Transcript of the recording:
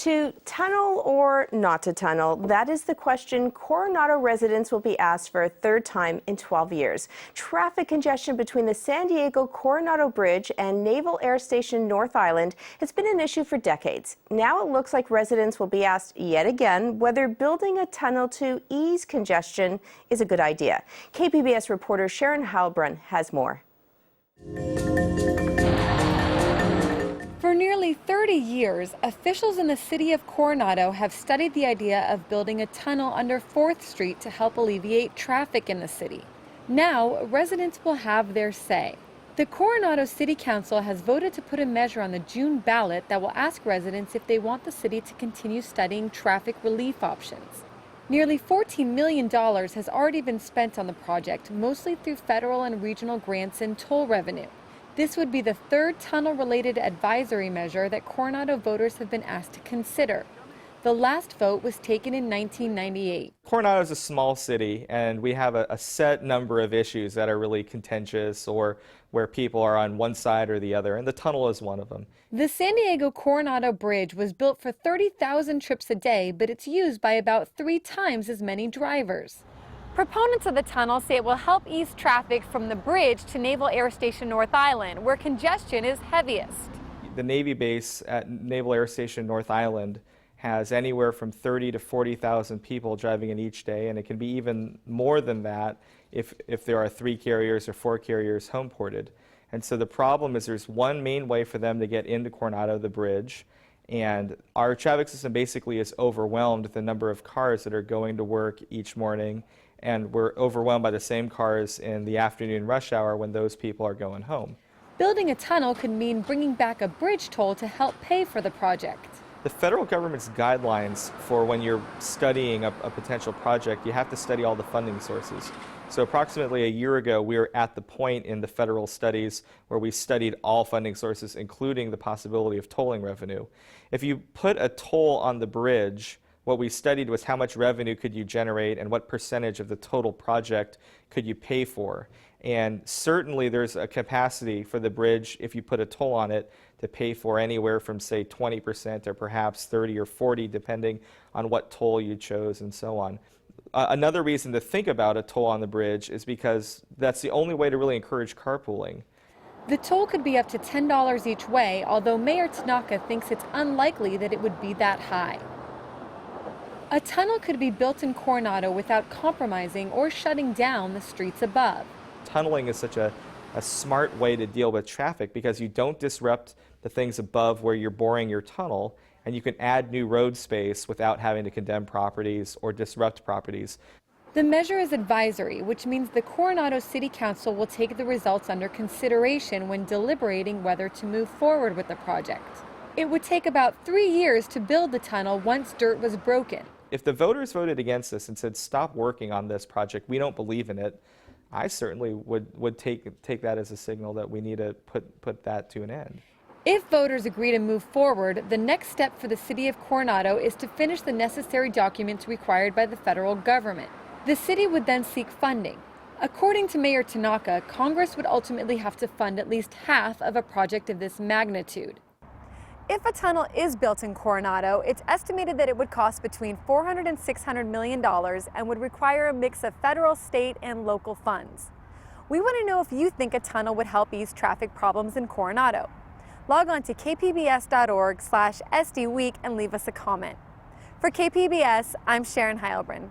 To tunnel or not to tunnel? That is the question Coronado residents will be asked for a third time in 12 years. Traffic congestion between the San Diego-Coronado Bridge and Naval Air Station North Island has been an issue for decades. Now it looks like residents will be asked yet again whether building a tunnel to ease congestion is a good idea. KPBS reporter Sharon Heilbrunn has more. For nearly 30 years, officials in the city of Coronado have studied the idea of building a tunnel under 4th Street to help alleviate traffic in the city. Now, residents will have their say. The Coronado City Council has voted to put a measure on the June ballot that will ask residents if they want the city to continue studying traffic relief options. Nearly $14 million has already been spent on the project, mostly through federal and regional grants and toll revenue. This would be the third tunnel-related advisory measure that Coronado voters have been asked to consider. The last vote was taken in 1998. Coronado is a small city, and we have a set number of issues that are really contentious or where people are on one side or the other, and the tunnel is one of them. The San Diego-Coronado Bridge was built for 30,000 trips a day, but it's used by about 3 times as many drivers. Proponents of the tunnel say it will help ease traffic from the bridge to Naval Air Station North Island, where congestion is heaviest. The Navy base at Naval Air Station North Island has anywhere from 30 to 40,000 people driving in each day, and it can be even more than that if there are 3 carriers or 4 carriers home ported. And so the problem is there's one main way for them to get into Coronado, the bridge, and our traffic system basically is overwhelmed with the number of cars that are going to work each morning, and we're overwhelmed by the same cars in the afternoon rush hour when those people are going home. Building a tunnel could mean bringing back a bridge toll to help pay for the project. The federal government's guidelines for when you're studying a potential project, you have to study all the funding sources. So approximately a year ago, we were at the point in the federal studies where we studied all funding sources, including the possibility of tolling revenue. If you put a toll on the bridge, what we studied was how much revenue could you generate and what percentage of the total project could you pay for. And certainly there's a capacity for the bridge, if you put a toll on it, to pay for anywhere from, say, 20% or perhaps 30 or 40, depending on what toll you chose and so on. Another reason to think about a toll on the bridge is because that's the only way to really encourage carpooling. The toll could be up to $10 each way, although Mayor Tanaka thinks it's unlikely that it would be that high. A tunnel could be built in Coronado without compromising or shutting down the streets above. Tunneling is such a smart way to deal with traffic because you don't disrupt the things above where you're boring your tunnel, and you can add new road space without having to condemn properties or disrupt properties. The measure is advisory, which means the Coronado City Council will take the results under consideration when deliberating whether to move forward with the project. It would take about 3 years to build the tunnel once dirt was broken. If the voters voted against this and said, stop working on this project, we don't believe in it, I certainly would take that as a signal that we need to put that to an end. If voters agree to move forward, the next step for the city of Coronado is to finish the necessary documents required by the federal government. The city would then seek funding. According to Mayor Tanaka, Congress would ultimately have to fund at least half of a project of this magnitude. If a tunnel is built in Coronado, it's estimated that it would cost between $400 and $600 million and would require a mix of federal, state, and local funds. We want to know if you think a tunnel would help ease traffic problems in Coronado. Log on to kpbs.org/SDweek and leave us a comment. For KPBS, I'm Sharon Heilbrunn.